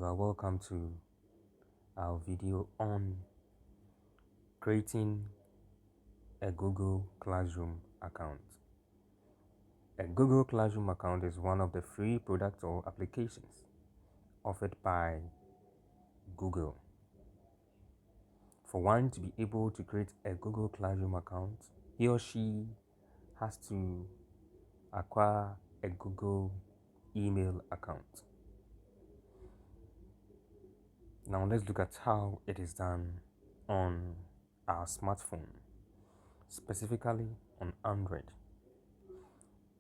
You are welcome to our video on creating a Google Classroom account. A Google Classroom account is one of the free products or applications offered by Google. For one to be able to create a Google Classroom account, he or she has to acquire a Google email account. Now let's look at how it is done on our smartphone, specifically on Android.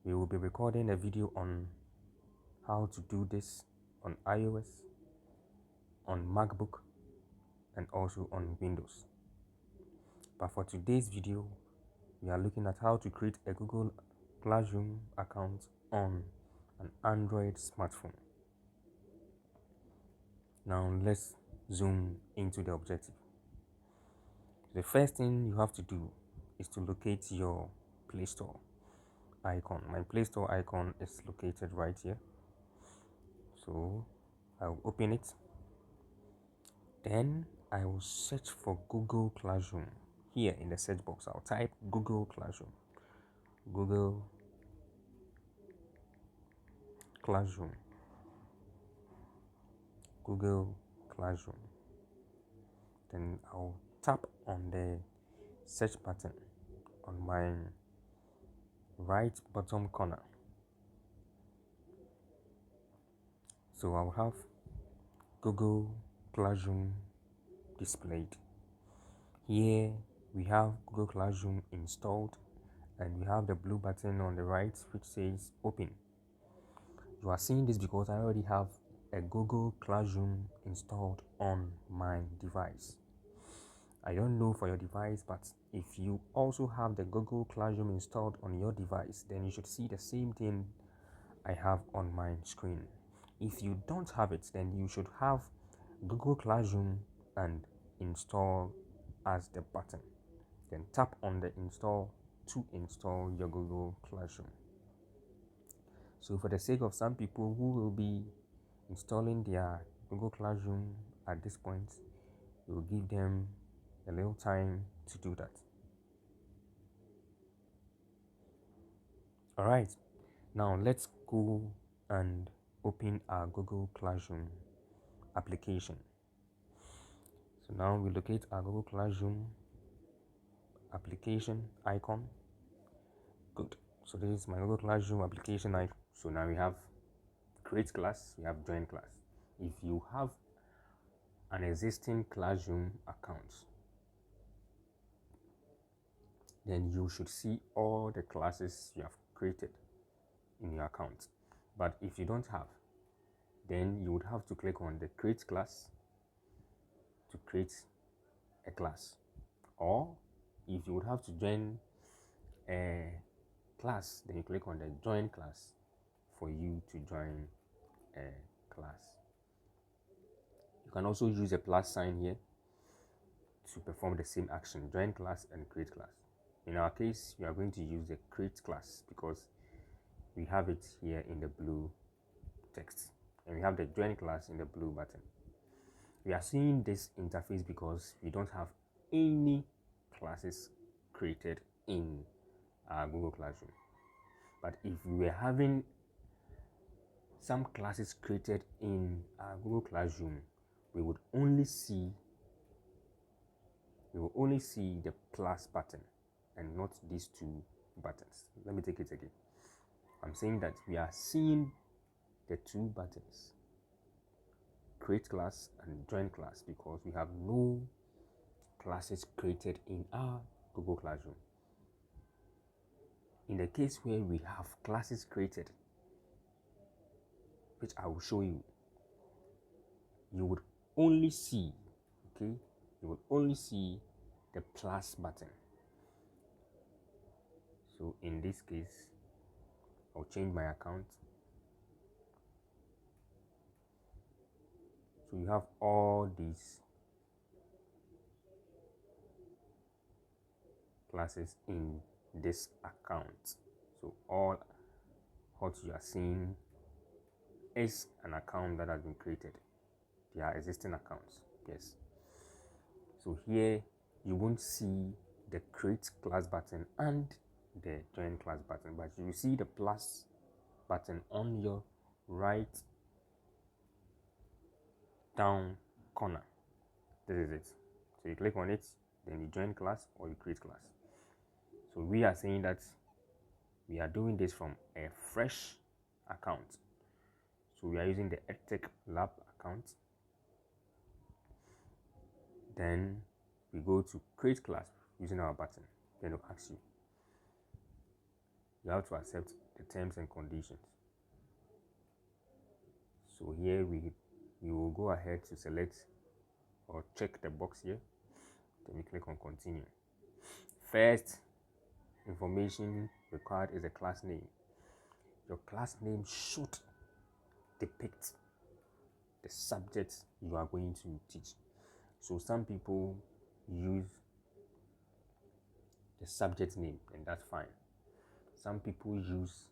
We will be recording a video on how to do this on iOS, on MacBook, and also on Windows. But for today's video, we are looking at how to create a Google Classroom account on an Android smartphone. Now let's zoom into the objective. The first thing you have to do is to locate your Play Store icon. My Play Store icon is located right here. So I'll open it. Then I will search for Google Classroom. Here in the search box, I'll type Google Classroom. Google Classroom. Google Classroom. Then I'll tap on the search button on my right bottom corner. So I'll have Google Classroom displayed. Here we have Google Classroom installed, and we have the blue button on the right which says open. You are seeing this because I already have a Google Classroom installed on my device. I don't know for your device, but if you also have the Google Classroom installed on your device, then you should see the same thing I have on my screen. If you don't have it, then you should have Google Classroom and install as the button. Then tap on the install to install your Google Classroom. So for the sake of some people who will be installing their Google Classroom at this point, we will give them a little time to do that. Alright, now let's go and open our Google Classroom application. So now we locate our Google Classroom application icon. Good. So this is my Google Classroom application icon. So now we have create class, we have join class. If you have an existing Classroom account, then you should see all the classes you have created in your account. But if you don't have, then you would have to click on the create class to create a class, or if you would have to join a class, then you click on the join class for you to join a class. You can also use a plus sign here to perform the same action, join class and create class. In our case, we are going to use the create class because we have it here in the blue text, and we have the join class in the blue button. We are seeing this interface because we don't have any classes created in our Google Classroom. But if we were having some classes created in our Google Classroom, we would only see the plus button and not these two buttons. Let me take it again. I'm saying that we are seeing the two buttons, create class and join class, because we have no classes created in our Google Classroom. In the case where we have classes created, which I will show you, you would only see, you would only see the plus button. So in this case, I'll change my account. So you have all these classes in this account. So all what you are seeing is an account that has been created. their existing accounts. Yes. So here you won't see the create class button and the join class button, but you will see the plus button on your right down corner. This is it. So you click on it, then you join class or you create class. So we are saying that we are doing this from a fresh account. So we are using the EdTech Lab account. Then we go to create class using our button. Then it will ask you. You have to accept the terms and conditions. So here we will go ahead to select or check the box here. Then we click on continue. First information required is a class name. Your class name should depict the subject you are going to teach. So some people use the subject name, and that's fine. Some people use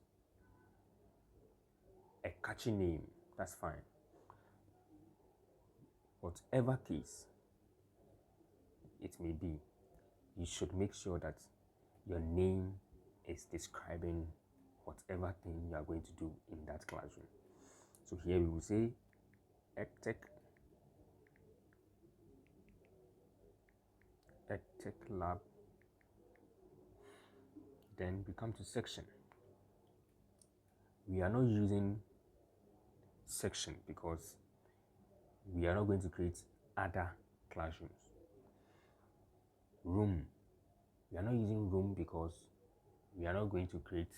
a catchy name, that's fine. Whatever case it may be, you should make sure that your name is describing whatever thing you are going to do in that classroom. So here we will say EdTech Lab. Then we come to section. We are not using section because we are not going to create other classrooms. Room. We are not using room because we are not going to create